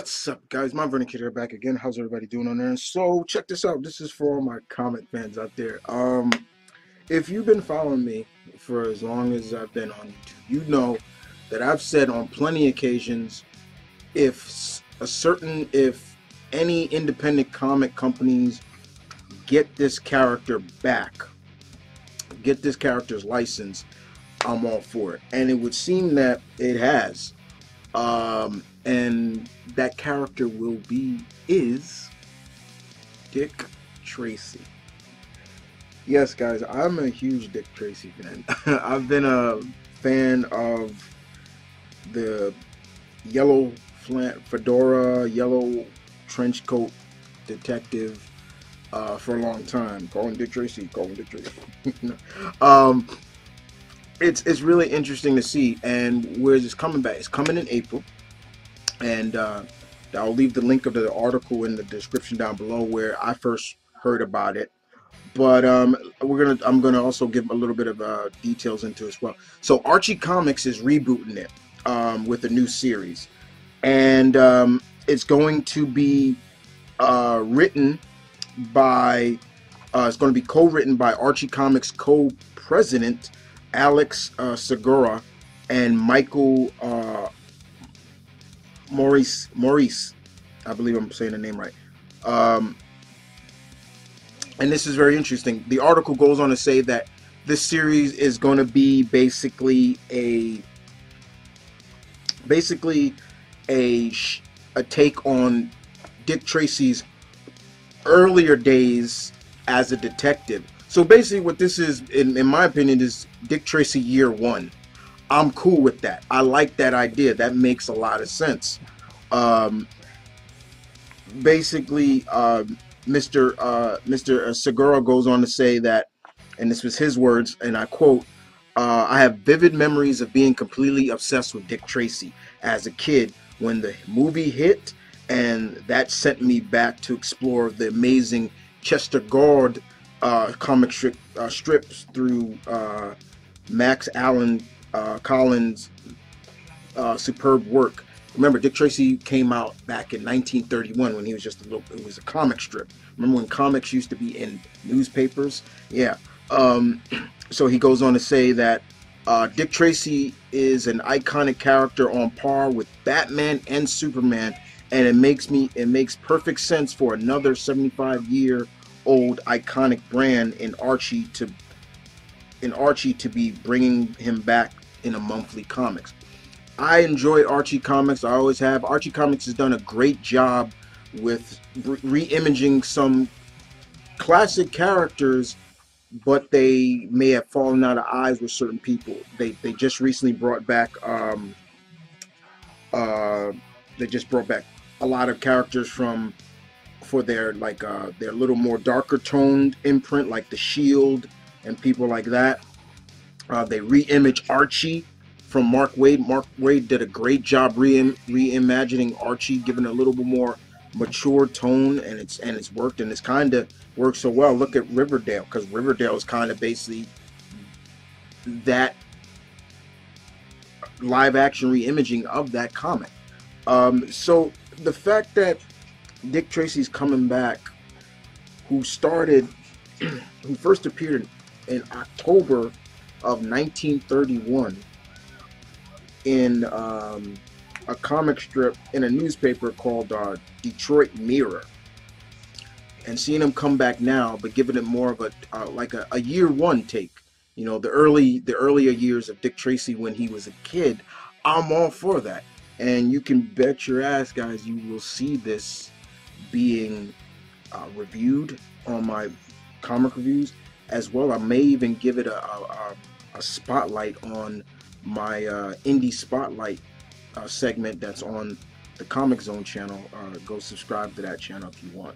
What's up, guys? My Vernon here back again. How's everybody doing on there? So check this out. This is for all my comic fans out there. If you've been following me for as long as I've been on YouTube, you know that I've said on plenty of occasions, if any independent comic companies get this character back, get this character's license, I'm all for it. And it would seem that it has. And that character is Dick Tracy. Yes, guys, I'm a huge Dick Tracy fan. I've been a fan of the yellow fedora, yellow trench coat detective for a long time. Call him Dick Tracy. Call him Dick Tracy. It's really interesting to see, and where's this coming back? It's coming in April, and I'll leave the link of the article in the description down below where I first heard about it. But I'm gonna also give a little bit of details into it as well. So Archie Comics is rebooting it with a new series, and it's going to be written by it's going to be co-written by Archie Comics co-president Alex Segura and Michael Maurice, I believe I'm saying the name right. And this is very interesting. The article goes on to say that this series is going to be basically a take on Dick Tracy's earlier days as a detective. So basically what this is, in my opinion, is Dick Tracy year one. I'm cool with that. I like that idea. That makes a lot of sense. Basically, Mr. Segura goes on to say that, and this was his words, and I quote, I have vivid memories of being completely obsessed with Dick Tracy as a kid when the movie hit, and that sent me back to explore the amazing Chester Gould comic strips through Max Allan Collins' superb work. Remember, Dick Tracy came out back in 1931 when he was just it was a comic strip. Remember when comics used to be in newspapers? Yeah. So he goes on to say that Dick Tracy is an iconic character on par with Batman and Superman, and it makes perfect sense for another 75-year-old iconic brand in Archie to be bringing him back in a monthly comics. I enjoy Archie Comics. I always have. Archie Comics has done a great job with re-imaging some classic characters, but they may have fallen out of eyes with certain people. They just recently brought back a lot of characters for their their little more darker toned imprint, like the Shield and people like that. They re-image Archie from Mark Waid. Mark Waid did a great job reimagining Archie, giving a little bit more mature tone, and it's worked, and it's kind of worked so well. Look at Riverdale, because Riverdale is kind of basically that live action reimaging of that comic. So the fact that Dick Tracy's coming back, who first appeared in October of 1931 in a comic strip in a newspaper called Detroit Mirror, and seeing him come back now, but giving it more of a year one take. You know, the earlier years of Dick Tracy when he was a kid. I'm all for that, and you can bet your ass, guys, you will see this being reviewed on my comic reviews as well. I may even give it a spotlight on my indie spotlight segment that's on the Comic Zone channel. Go subscribe to that channel if you want.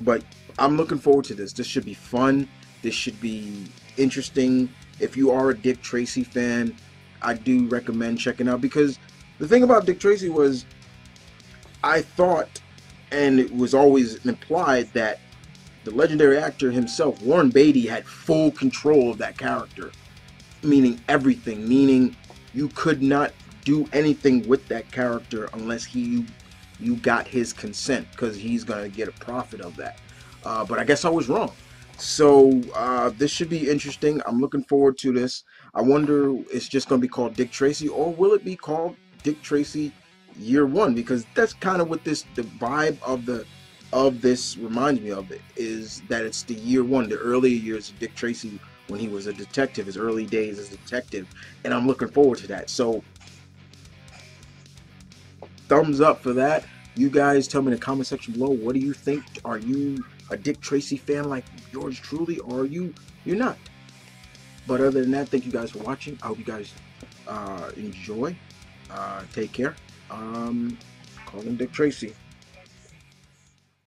But I'm looking forward to this. This should be fun. This should be interesting. If you are a Dick Tracy fan, I do recommend checking out, because the thing about Dick Tracy was, I thought, and it was always implied, that the legendary actor himself, Warren Beatty, had full control of that character, meaning everything, meaning you could not do anything with that character unless you got his consent, because he's gonna get a profit of that. But I guess I was wrong. So this should be interesting. I'm looking forward to this. I wonder, it's just gonna be called Dick Tracy, or will it be called Dick Tracy Year One? Because that's kind of what the vibe of this reminds me of. It is that it's the year one, the earlier years of Dick Tracy when he was a detective, his early days as a detective, and I'm looking forward to that. So thumbs up for that. You guys tell me in the comment section below, what do you think? Are you a Dick Tracy fan like yours truly, or you're not? But other than that, thank you guys for watching. I hope you guys enjoy. Take care. Call him Dick Tracy.